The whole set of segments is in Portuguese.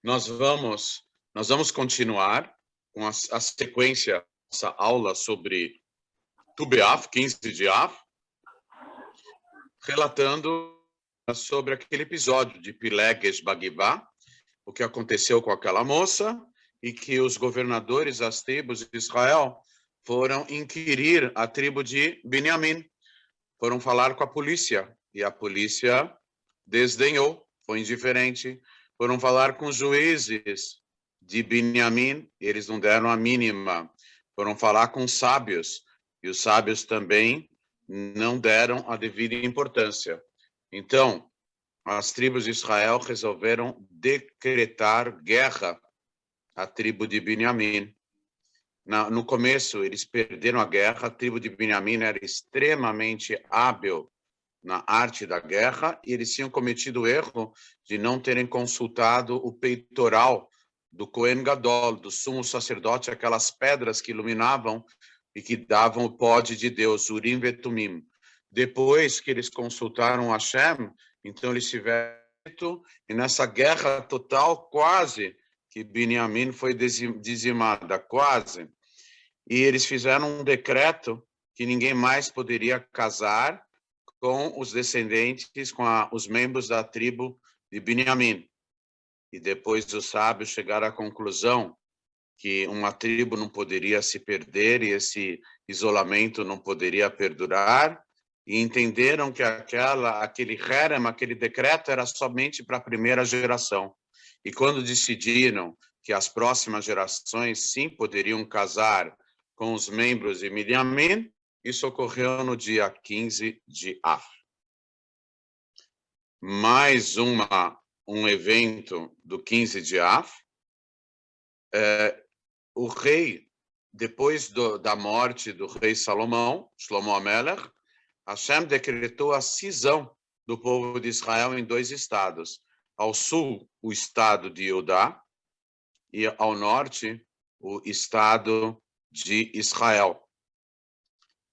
Nós vamos continuar com a sequência, nossa aula sobre Tu B'Av, 15 de Av, relatando sobre aquele episódio de Pileges Bagivá, o que aconteceu com aquela moça, e que os governadores das tribos de Israel foram inquirir a tribo de Binyamin, foram falar com a polícia, e a polícia desdenhou, foi indiferente. Foram falar com os juízes de Binyamin, eles não deram a mínima. Foram falar com os sábios, e os sábios também não deram a devida importância. Então, as tribos de Israel resolveram decretar guerra à tribo de Binyamin. No começo, eles perderam a guerra, a tribo de Binyamin era extremamente hábil na arte da guerra, e eles tinham cometido o erro de não terem consultado o peitoral do Cohen Gadol, do sumo sacerdote, aquelas pedras que iluminavam e que davam o pódio de Deus, Urim e Tumim. Depois que eles consultaram Hashem, então eles tiveram, e nessa guerra total, quase que Binyamin foi dizimada, quase. E eles fizeram um decreto que ninguém mais poderia casar com os descendentes, com os membros da tribo de Binyamin. E depois os sábios chegaram à conclusão que uma tribo não poderia se perder e esse isolamento não poderia perdurar, e entenderam que aquele herem, aquele decreto era somente para a primeira geração. E quando decidiram que as próximas gerações sim poderiam casar com os membros de Binyamin, isso ocorreu no dia 15 de Av. Mais um evento do 15 de Av. O rei, depois da morte do rei Salomão, Shlomo Amelech, Hashem decretou a cisão do povo de Israel em 2 estados. Ao sul, o estado de Judá, e ao norte, o estado de Israel.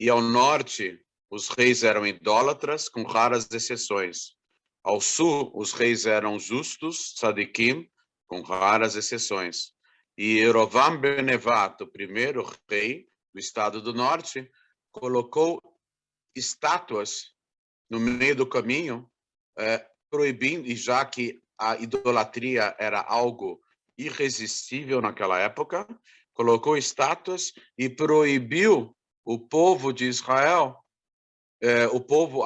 E ao norte, os reis eram idólatras, com raras exceções. Ao sul, os reis eram justos, tzadikim, com raras exceções. E Yerovam ben Nevat, o primeiro rei do estado do norte, colocou estátuas no meio do caminho, proibindo, e já que a idolatria era algo irresistível naquela época, colocou estátuas e proibiu o povo de Israel,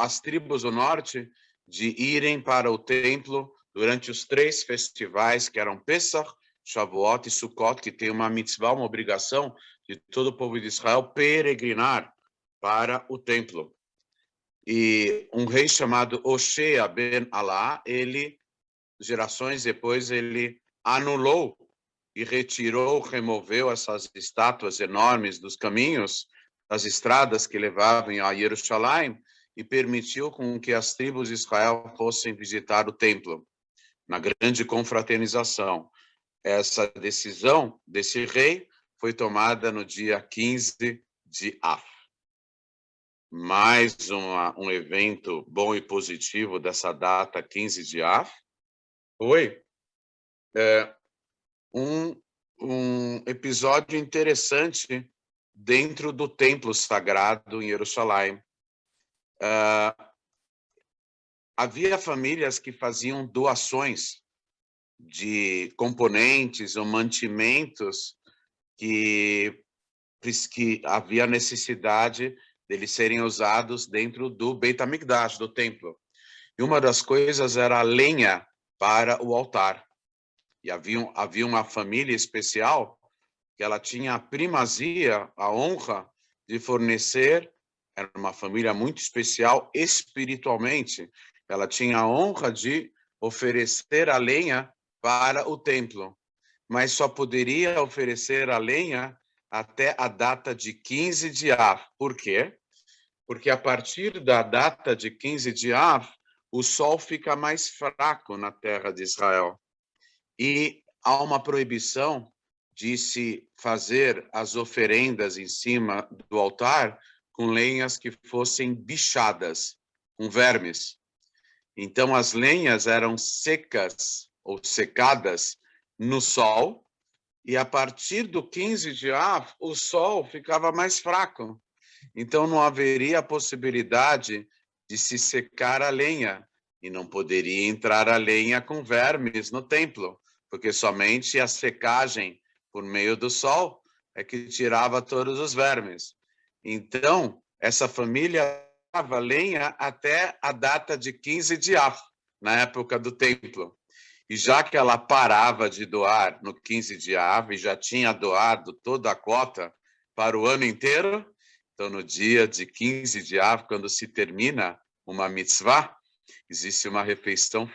as tribos do norte, de irem para o templo durante os 3 festivais, que eram Pesach, Shavuot e Sukkot, que tem uma mitzvah, uma obrigação de todo o povo de Israel peregrinar para o templo. E um rei chamado Hoshea ben Alá, gerações depois, ele anulou e removeu essas estátuas enormes dos caminhos, das estradas que levavam a Jerusalém, e permitiu com que as tribos de Israel fossem visitar o templo, na grande confraternização. Essa decisão desse rei foi tomada no dia 15 de Av. Mais um evento bom e positivo dessa data, 15 de Av, foi um episódio interessante dentro do templo sagrado em Jerusalém. Havia famílias que faziam doações de componentes ou mantimentos que havia necessidade deles serem usados dentro do Beit HaMikdash, do templo. E uma das coisas era a lenha para o altar. E havia uma família especial que ela tinha a primazia, a honra de fornecer, era uma família muito especial espiritualmente, ela tinha a honra de oferecer a lenha para o templo, mas só poderia oferecer a lenha até a data de 15 de Av. Por quê? Porque a partir da data de 15 de Av, o sol fica mais fraco na terra de Israel. E há uma proibição de se fazer as oferendas em cima do altar com lenhas que fossem bichadas, com vermes. Então, as lenhas eram secas ou secadas no sol, e a partir do 15 de Av, o sol ficava mais fraco. Então, não haveria possibilidade de se secar a lenha, e não poderia entrar a lenha com vermes no templo, porque somente a secagem por meio do sol é que tirava todos os vermes. Então, essa família dava lenha até a data de 15 de Av, na época do templo. E já que ela parava de doar no 15 de Av e já tinha doado toda a cota para o ano inteiro, então no dia de 15 de Av, quando se termina uma mitzvah, existe uma refeição.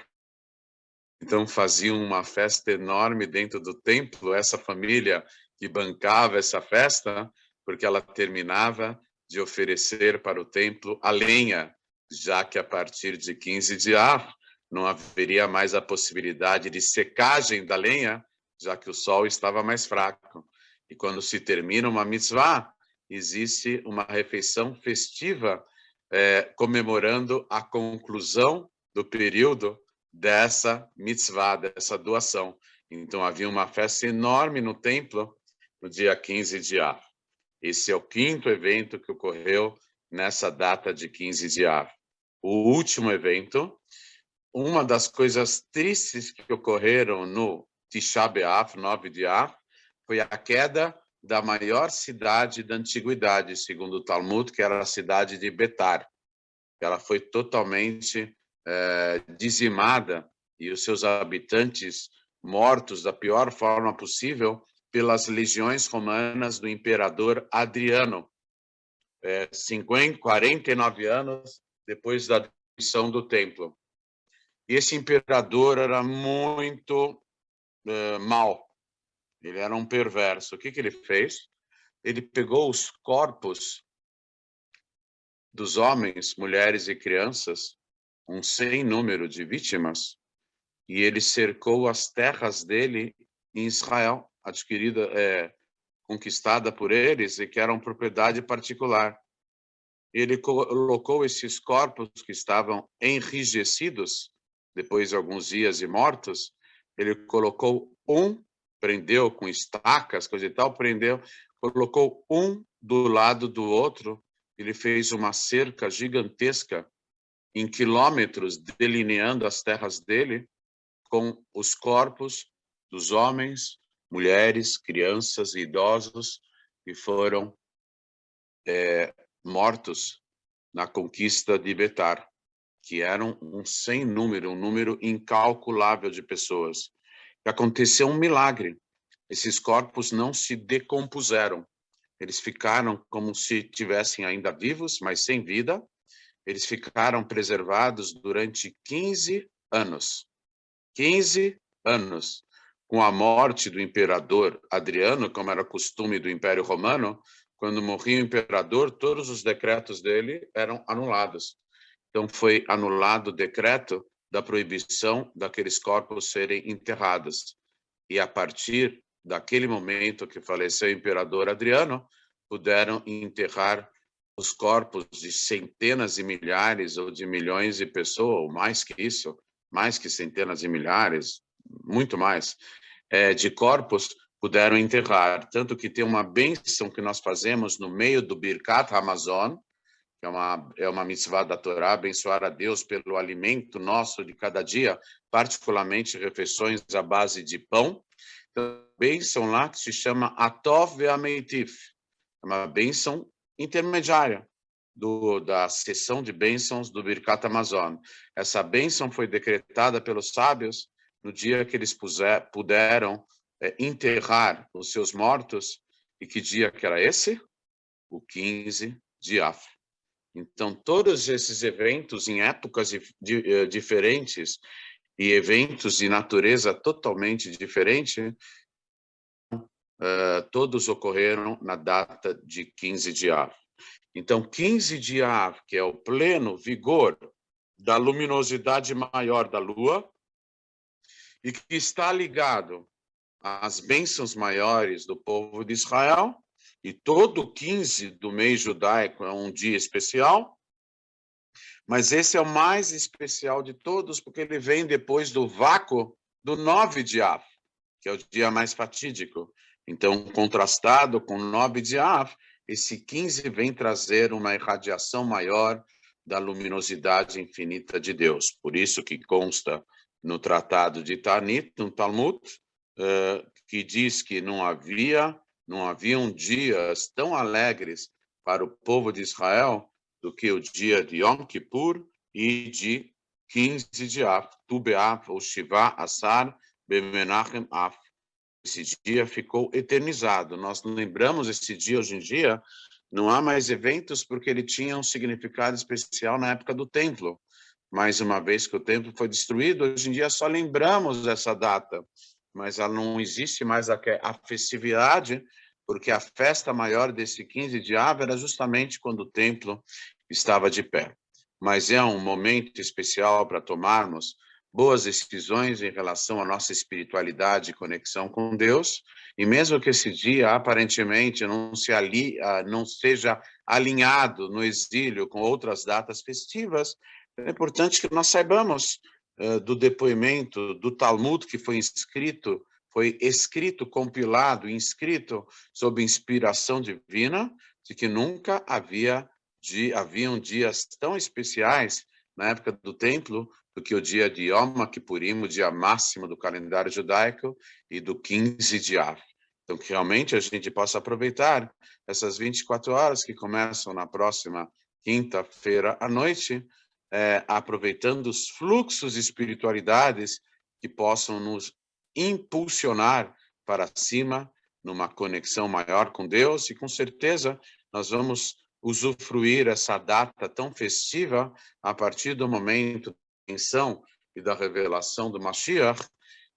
Então faziam uma festa enorme dentro do templo, essa família que bancava essa festa, porque ela terminava de oferecer para o templo a lenha, já que a partir de 15 de Av não haveria mais a possibilidade de secagem da lenha, já que o sol estava mais fraco. E quando se termina uma mitzvah, existe uma refeição festiva comemorando a conclusão do período dessa mitzvah, dessa doação. Então, havia uma festa enorme no templo no dia 15 de Av. Esse é o quinto evento que ocorreu nessa data de 15 de Av. O último evento, uma das coisas tristes que ocorreram no Tisha B'Av, 9 de Av, foi a queda da maior cidade da antiguidade, segundo o Talmud, que era a cidade de Betar. Ela foi totalmente dizimada e os seus habitantes mortos da pior forma possível pelas legiões romanas do imperador Adriano, 49 anos depois da destruição do templo. E esse imperador era muito mau, ele era um perverso. O que ele fez? Ele pegou os corpos dos homens, mulheres e crianças, um sem número de vítimas, e ele cercou as terras dele em Israel, adquirida, conquistada por eles e que eram propriedade particular. Ele colocou esses corpos que estavam enrijecidos, depois de alguns dias e mortos, ele colocou prendeu com estacas, coisa e tal, colocou um do lado do outro, ele fez uma cerca gigantesca em quilômetros, delineando as terras dele, com os corpos dos homens, mulheres, crianças e idosos que foram mortos na conquista de Betar, que eram um sem número, um número incalculável de pessoas. E aconteceu um milagre. Esses corpos não se decompuseram. Eles ficaram como se tivessem ainda vivos, mas sem vida. Eles ficaram preservados durante 15 anos. 15 anos. Com a morte do imperador Adriano, como era costume do Império Romano, quando morria o imperador, todos os decretos dele eram anulados. Então, foi anulado o decreto da proibição daqueles corpos serem enterrados. E, a partir daquele momento que faleceu o imperador Adriano, puderam enterrar os corpos de centenas de milhares ou de milhões de pessoas, ou mais que isso, mais que centenas de milhares, muito mais, de corpos puderam enterrar. Tanto que tem uma bênção que nós fazemos no meio do Birkat Hamazon, que é uma mitzvah da Torá, abençoar a Deus pelo alimento nosso de cada dia, particularmente refeições à base de pão. Então, bênção lá que se chama Atov Ve'Ameitiv, é uma bênção intermediária da sessão de bênçãos do Birkat Hamazon. Essa bênção foi decretada pelos sábios no dia que eles puderam enterrar os seus mortos. E que dia que era esse? O 15 de Av. Então, todos esses eventos em épocas diferentes e eventos de natureza totalmente diferente todos ocorreram na data de 15 de Av. Então, 15 de Av, que é o pleno vigor da luminosidade maior da Lua, e que está ligado às bênçãos maiores do povo de Israel, e todo 15 do mês judaico é um dia especial, mas esse é o mais especial de todos, porque ele vem depois do vácuo do 9 de Av, que é o dia mais fatídico. Então, contrastado com 9 de Av, esse 15 vem trazer uma irradiação maior da luminosidade infinita de Deus. Por isso que consta no Tratado de Tanit, no Talmud, que diz que não haviam dias tão alegres para o povo de Israel do que o dia de Yom Kippur e de 15 de Av, Tu B'Av, ou Shiva Asar Bemenachem Av. Esse dia ficou eternizado. Nós lembramos esse dia hoje em dia, não há mais eventos porque ele tinha um significado especial na época do templo. Mais uma vez que o templo foi destruído, hoje em dia só lembramos essa data, mas ela não existe mais a festividade, porque a festa maior desse 15 de Av era justamente quando o templo estava de pé. Mas é um momento especial para tomarmos boas decisões em relação à nossa espiritualidade e conexão com Deus, e mesmo que esse dia aparentemente não seja alinhado no exílio com outras datas festivas, é importante que nós saibamos do depoimento do Talmud que foi escrito, compilado, inscrito sob inspiração divina, de que nunca haviam dias tão especiais na época do templo do que o dia de Yom Kippurim, o dia máximo do calendário judaico, e do 15 de Av. Então, que realmente a gente possa aproveitar essas 24 horas que começam na próxima quinta-feira à noite, aproveitando os fluxos de espiritualidades que possam nos impulsionar para cima, numa conexão maior com Deus, e com certeza nós vamos usufruir essa data tão festiva a partir do momento e da revelação do Mashiach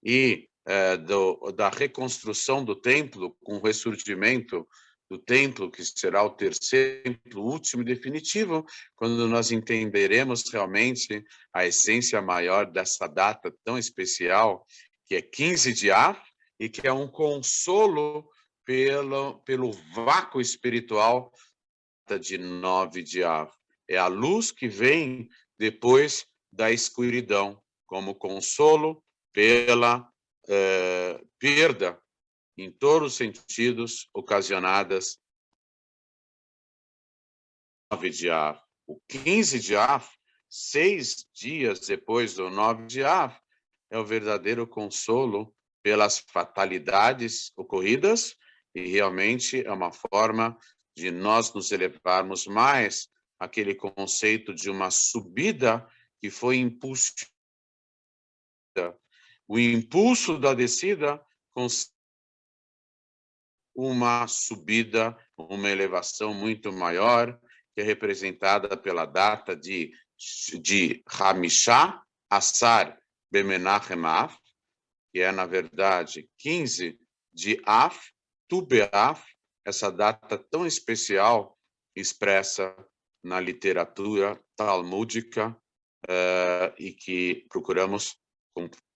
e da reconstrução do templo, com o ressurgimento do templo, que será o terceiro templo último e definitivo, quando nós entenderemos realmente a essência maior dessa data tão especial, que é 15 de Av, e que é um consolo pelo vácuo espiritual de 9 de Av. É a luz que vem depois da escuridão, como consolo pela perda, em todos os sentidos, ocasionadas 9 de Av. O 15 de Av, 6 dias depois do 9 de Av, é o verdadeiro consolo pelas fatalidades ocorridas, e realmente é uma forma de nós nos elevarmos mais àquele conceito de uma subida que foi impulsionada. O impulso da descida com uma subida, uma elevação muito maior, que é representada pela data de Hamishá Asar Bemenachem Av, que é, na verdade, 15 de Av, Tu B'Av, essa data tão especial expressa na literatura talmúdica e que procuramos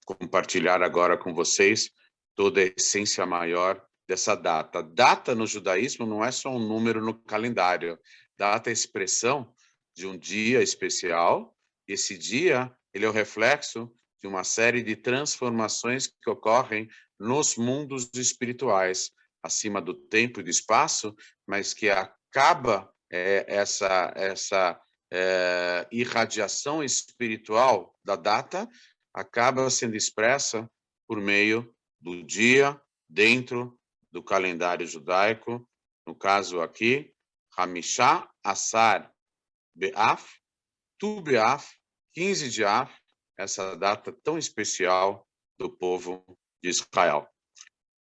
compartilhar agora com vocês toda a essência maior dessa data. Data no judaísmo não é só um número no calendário. Data é a expressão de um dia especial. Esse dia, ele é o reflexo de uma série de transformações que ocorrem nos mundos espirituais, acima do tempo e do espaço, mas que acaba essa irradiação espiritual da data acaba sendo expressa por meio do dia dentro do calendário judaico, no caso aqui, Hamishá Asar B'Av, Tu B'Av, 15 de Av, essa data tão especial do povo de Israel.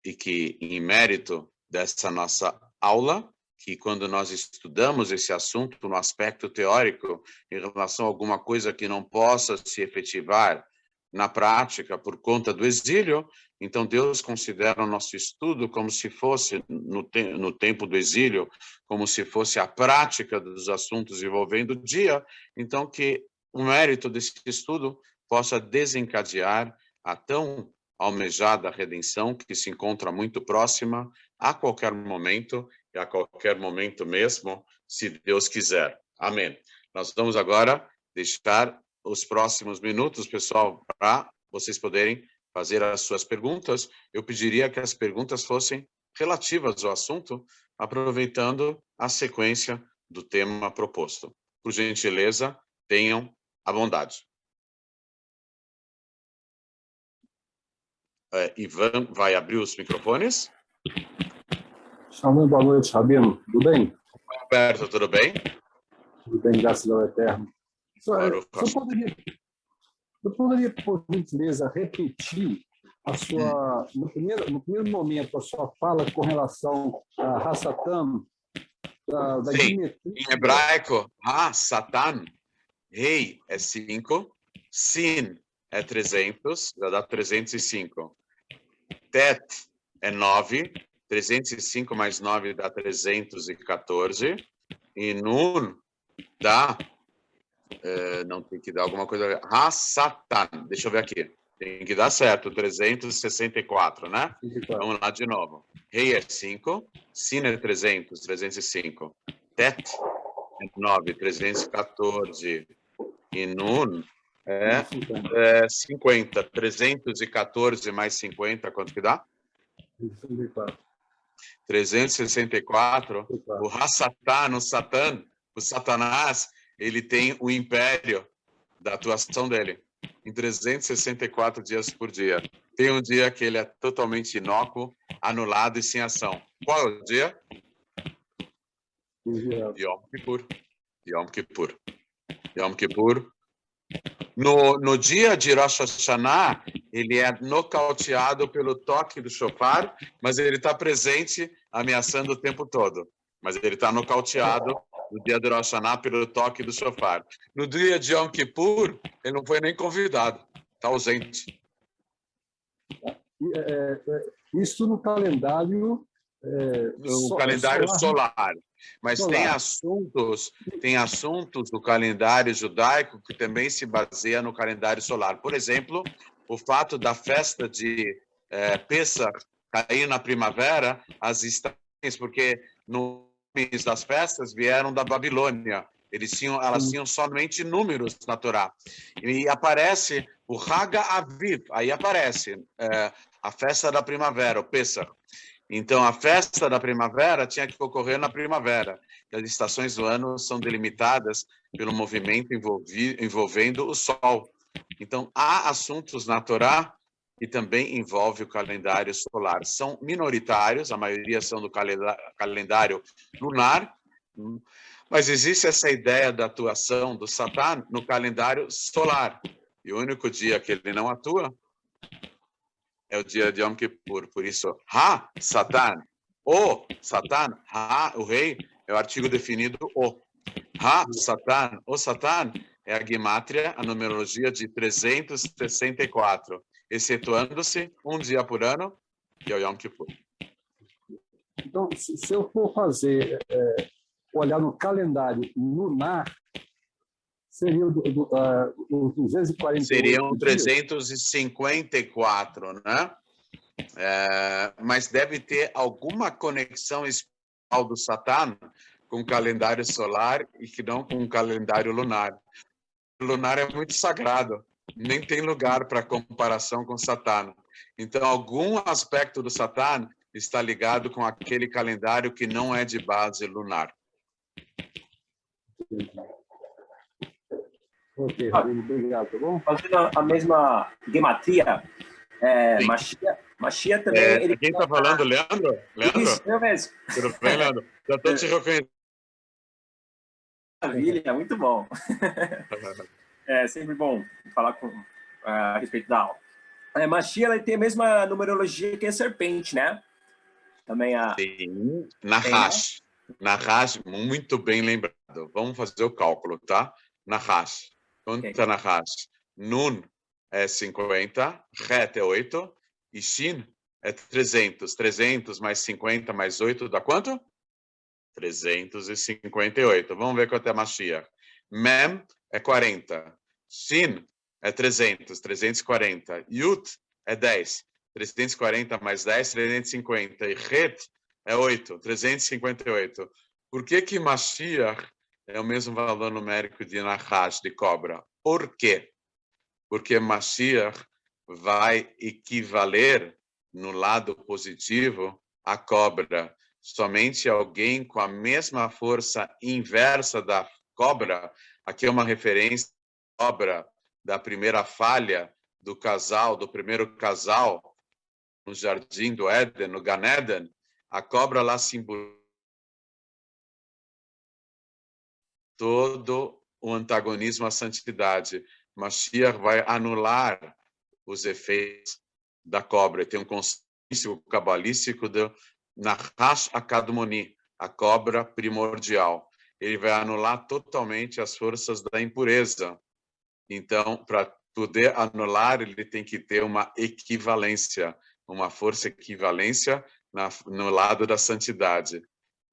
E que, em mérito dessa nossa aula, que quando nós estudamos esse assunto no aspecto teórico, em relação a alguma coisa que não possa se efetivar na prática por conta do exílio, Então, Deus considera o nosso estudo como se fosse, no tempo do exílio, como se fosse a prática dos assuntos envolvendo o dia. Então, que o mérito desse estudo possa desencadear a tão almejada redenção, que se encontra muito próxima a qualquer momento, e a qualquer momento mesmo, se Deus quiser. Amém. Nós vamos agora deixar os próximos minutos, pessoal, para vocês poderem fazer as suas perguntas. Eu pediria que as perguntas fossem relativas ao assunto, aproveitando a sequência do tema proposto. Por gentileza, tenham a bondade. Ivan vai abrir os microfones. Shalom, boa noite, Rabino. Tudo bem? Roberto, tudo bem? Tudo bem, graças ao Eterno. Você poderia, por gentileza, repetir a sua, no primeiro momento, a sua fala com relação a Hassatan, da Sim, em hebraico, Ha-Satan, Rei é 5, Sin é 300, já dá 305. Tet é 9, 305 mais 9 dá 314. E Nun dá, não tem que dar alguma coisa, Ha-Satan, deixa eu ver aqui. Tem que dar certo, 364, né? 24. Vamos lá de novo. Rei é 5, Sin é 300, 305. Tet é 9, 314. E Nun é 50. 314 mais 50, quanto que dá? 64. 364. O Hassatan, o Satanás, ele tem o império da atuação dele em 364 dias por dia. Tem um dia que ele é totalmente inócuo, anulado e sem ação. Qual é o dia? Yom Kippur. Yom Kippur. Yom Kippur. No dia de Rosh Hashanah, ele é nocauteado pelo toque do shofar, mas ele está presente, ameaçando o tempo todo. Mas ele está nocauteado no dia de Rosh Hashanah pelo toque do shofar. No dia de Yom Kippur, ele não foi nem convidado, está ausente. Isso no calendário... No calendário solar. Mas tem assuntos do calendário judaico que também se baseia no calendário solar. Por exemplo, o fato da festa de Pesach cair na primavera, as estações, porque nomes das festas vieram da Babilônia. Elas tinham somente números na Torá. E aparece o Haga Aviv, aí aparece a festa da primavera, o Pesach. Então, a festa da primavera tinha que ocorrer na primavera. E as estações do ano são delimitadas pelo movimento envolvendo o Sol. Então, há assuntos na Torá que também envolvem o calendário solar. São minoritários, a maioria são do calendário lunar, mas existe essa ideia da atuação do Satã no calendário solar. E o único dia que ele não atua é o dia de Yom Kippur. Por isso, Ha-Satan, o Satan, o rei, é o artigo definido o. Ha-Satan, o Satan, é a gemátria, a numerologia de 364, excetuando-se um dia por ano, que é o Yom Kippur. Então, se eu for olhar no calendário lunar, seria o 248 seriam dias? 354, né? Mas deve ter alguma conexão especial do Satã com o calendário solar e que não com o calendário lunar. O lunar é muito sagrado, nem tem lugar para comparação com o Satã. Então, algum aspecto do Satã está ligado com aquele calendário que não é de base lunar. Ok, obrigado, tá bom? Fazendo a mesma gematria, Mashiach também... Quem está falando, Leandro? Leandro? Isso, eu mesmo. Tudo bem, Leandro? Já estou te reconhecendo. Maravilha, muito bom. É sempre bom falar a respeito da aula. Mashiach, ela tem a mesma numerologia que a serpente, né? Também Sim, Nahash. Nahash, muito bem lembrado. Vamos fazer o cálculo, tá? Nahash. Quanto é Nahash? Nun é 50, Het é 8, E Shin é 300. 300 mais 50 mais 8 dá quanto? 358. Vamos ver quanto é Mashiach. Mem é 40. Shin é 300. 340. Yut é 10. 340 mais 10, 350. E Het é 8. 358. Por que Mashiach é o mesmo valor numérico de Nahash, de cobra? Por quê? Porque Mashiach vai equivaler no lado positivo à cobra. Somente alguém com a mesma força inversa da cobra, aqui é uma referência à cobra da primeira falha do casal, do primeiro casal no jardim do Éden, no Gan Eden, a cobra lá simboliza todo o antagonismo à santidade. Mashiach vai anular os efeitos da cobra. Tem um conceito cabalístico do Nahash Akadmoni, a cobra primordial. Ele vai anular totalmente as forças da impureza. Então, para poder anular, ele tem que ter uma equivalência, uma força equivalência no lado da santidade.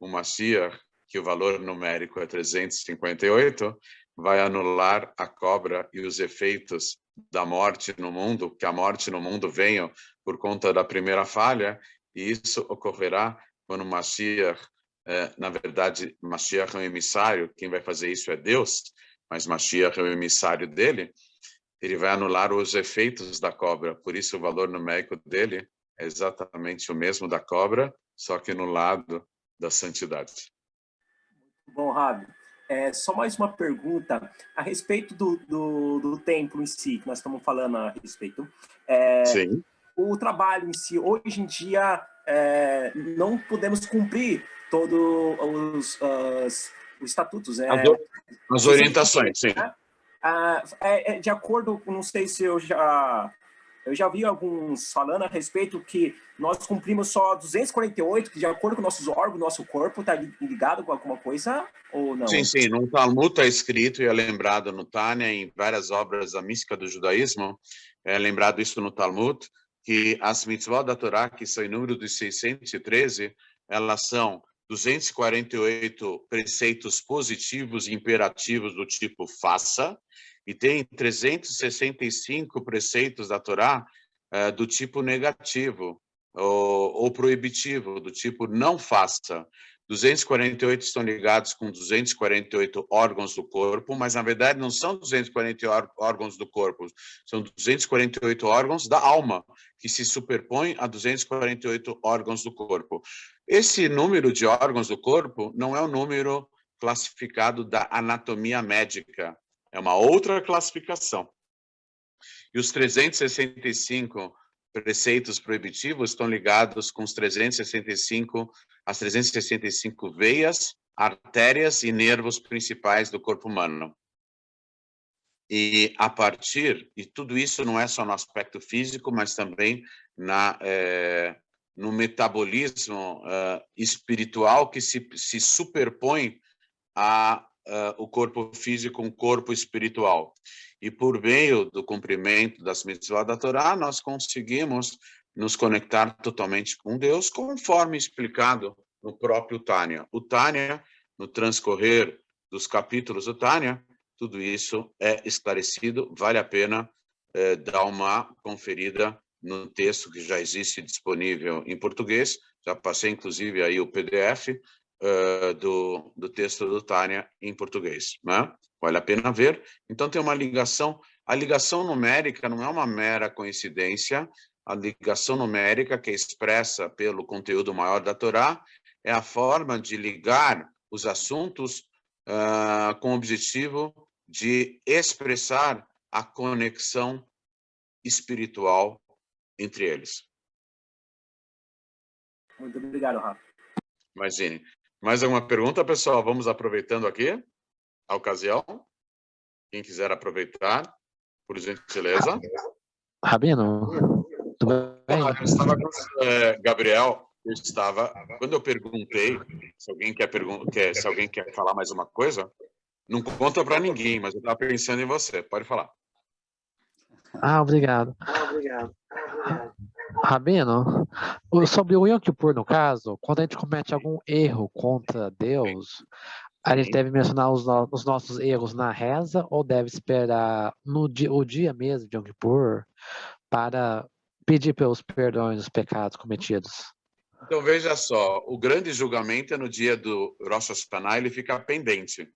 O Mashiach, que o valor numérico é 358, vai anular a cobra e os efeitos da morte no mundo, que a morte no mundo venha por conta da primeira falha, e isso ocorrerá quando Mashiach, na verdade, Mashiach é um emissário, quem vai fazer isso é Deus, mas Mashiach é o emissário dele, ele vai anular os efeitos da cobra, por isso o valor numérico dele é exatamente o mesmo da cobra, só que no lado da santidade. Bom, Rabi, só mais uma pergunta a respeito do templo em si, que nós estamos falando a respeito. Sim. O trabalho em si, hoje em dia, não podemos cumprir todos os estatutos. As orientações, sim. De acordo, não sei se eu já vi alguns falando a respeito que nós cumprimos só 248, que de acordo com nossos órgãos, nosso corpo está ligado com alguma coisa, ou não? Sim, sim. No Talmud está escrito e é lembrado no Tânia, em várias obras da mística do judaísmo, é lembrado isso no Talmud, que as mitzvot da Torá, que são em número de 613, elas são 248 preceitos positivos e imperativos do tipo faça, e tem 365 preceitos da Torá do tipo negativo ou proibitivo, do tipo não faça. 248 estão ligados com 248 órgãos do corpo, mas na verdade não são 248 órgãos do corpo, são 248 órgãos da alma, que se superpõem a 248 órgãos do corpo. Esse número de órgãos do corpo não é o número classificado da anatomia médica, é uma outra classificação. E os 365 preceitos proibitivos estão ligados com as 365 veias, artérias e nervos principais do corpo humano. E tudo isso não é só no aspecto físico, mas também no metabolismo espiritual que se superpõe o corpo físico, um corpo espiritual. E por meio do cumprimento das mitzvot da Torá, nós conseguimos nos conectar totalmente com Deus, conforme explicado no próprio Tânia. O Tânia, no transcorrer dos capítulos do Tânia, tudo isso é esclarecido, vale a pena dar uma conferida no texto que já existe disponível em português, já passei inclusive aí o PDF, do texto do Tânia em português, né? Vale a pena ver. Então tem uma ligação, a ligação numérica não é uma mera coincidência, a ligação numérica que é expressa pelo conteúdo maior da Torá é a forma de ligar os assuntos com o objetivo de expressar a conexão espiritual entre eles. Muito obrigado, Rafa. Imagine. Mais alguma pergunta, pessoal? Vamos aproveitando aqui a ocasião. Quem quiser aproveitar, por gentileza. Rabino, tudo bem? Eu estava com Gabriel. Quando eu perguntei se alguém quer falar mais uma coisa, não conta para ninguém, mas eu estava pensando em você. Pode falar. Obrigado. Rabino, sobre o Yom Kippur, no caso, quando a gente comete algum erro contra Deus, a gente deve mencionar os nossos erros na reza ou deve esperar o dia mesmo de Yom Kippur para pedir pelos perdões dos pecados cometidos? Então, veja só, o grande julgamento é no dia do Rosh Hashanah, ele fica pendente.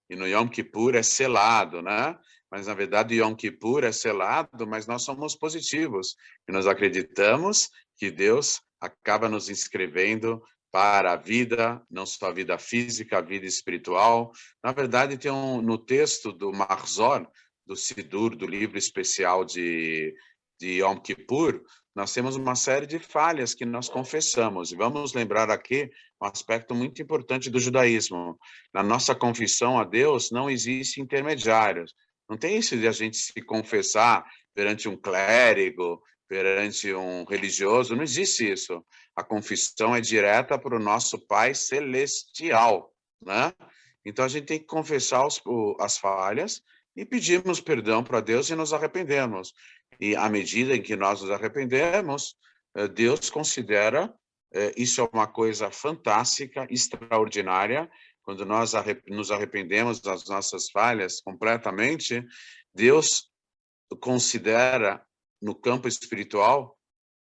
E no Yom Kippur é selado, né? Mas, na verdade, o Yom Kippur é selado, mas nós somos positivos. E nós acreditamos que Deus acaba nos inscrevendo para a vida, não só a vida física, a vida espiritual. Na verdade, tem no texto do Marzor, do Sidur, do livro especial de Yom Kippur, nós temos uma série de falhas que nós confessamos. E vamos lembrar aqui um aspecto muito importante do judaísmo. Na nossa confissão a Deus não existe intermediários. Não tem isso de a gente se confessar perante um clérigo, perante um religioso, não existe isso. A confissão é direta para o nosso Pai Celestial, né? Então a gente tem que confessar as falhas e pedimos perdão para Deus e nos arrependemos. E à medida em que nós nos arrependemos, Deus considera isso é uma coisa fantástica, extraordinária. Quando nós nos arrependemos das nossas falhas completamente, Deus considera no campo espiritual,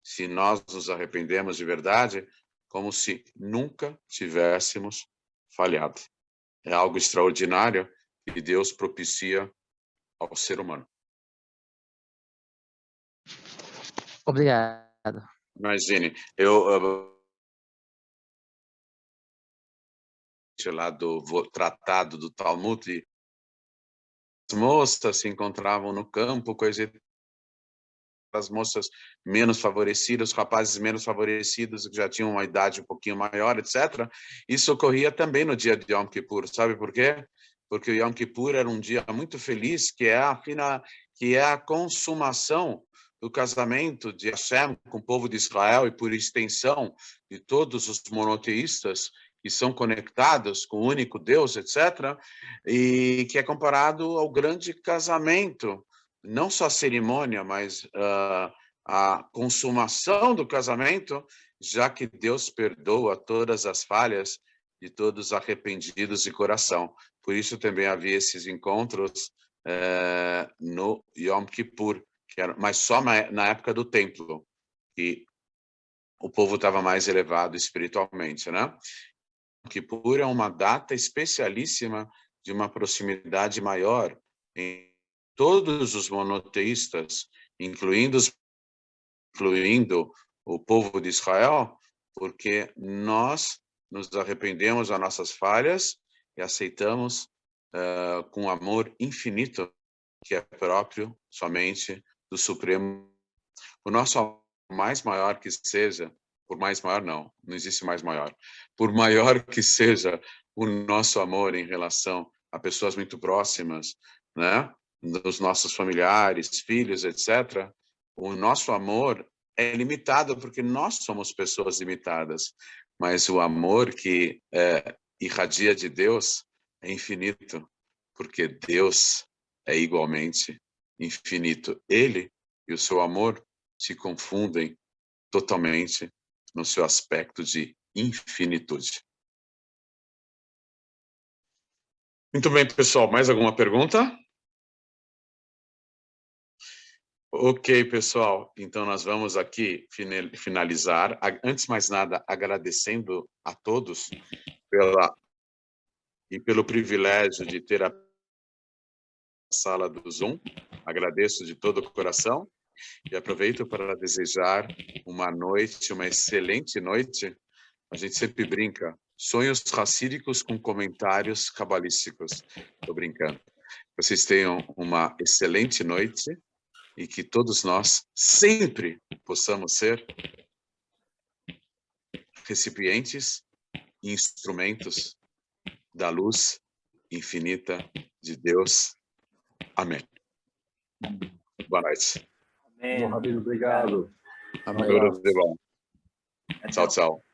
se nós nos arrependemos de verdade, como se nunca tivéssemos falhado. É algo extraordinário que Deus propicia ao ser humano. Obrigado. Imagine, eu lá do tratado do Talmud, as moças se encontravam no campo, as moças menos favorecidas, os rapazes menos favorecidos, que já tinham uma idade um pouquinho maior, etc. Isso ocorria também no dia de Yom Kippur. Sabe por quê? Porque o Yom Kippur era um dia muito feliz, que é a consumação do casamento de Hashem com o povo de Israel e, por extensão, de todos os monoteístas que são conectados com o único Deus, etc., e que é comparado ao grande casamento, não só a cerimônia, mas a consumação do casamento, já que Deus perdoa todas as falhas de todos os arrependidos de coração. Por isso também havia esses encontros no Yom Kippur, mas só na época do templo, que o povo estava mais elevado espiritualmente, né? Yom Kippur é uma data especialíssima de uma proximidade maior em todos os monoteístas, incluindo o povo de Israel, porque nós nos arrependemos das nossas falhas e aceitamos com amor infinito, que é próprio somente do Supremo. O nosso amor, mais maior que seja, por mais maior não existe mais maior, por maior que seja o nosso amor em relação a pessoas muito próximas, né? Dos nossos familiares, filhos, etc., o nosso amor é limitado porque nós somos pessoas limitadas, mas o amor que irradia de Deus é infinito, porque Deus é igualmente infinito. Ele e o seu amor se confundem totalmente no seu aspecto de infinitude. Muito bem, pessoal. Mais alguma pergunta? Ok, pessoal. Então, nós vamos aqui finalizar. Antes de mais nada, agradecendo a todos pelo privilégio de ter a sala do Zoom. Agradeço de todo o coração e aproveito para desejar uma excelente noite. A gente sempre brinca. Sonhos racídicos com comentários cabalísticos. Estou brincando. Vocês tenham uma excelente noite e que todos nós sempre possamos ser recipientes e instrumentos da luz infinita de Deus. Amém. Boa noite. Amém. Rabino, obrigado. Tudo de bom. Tchau, tchau.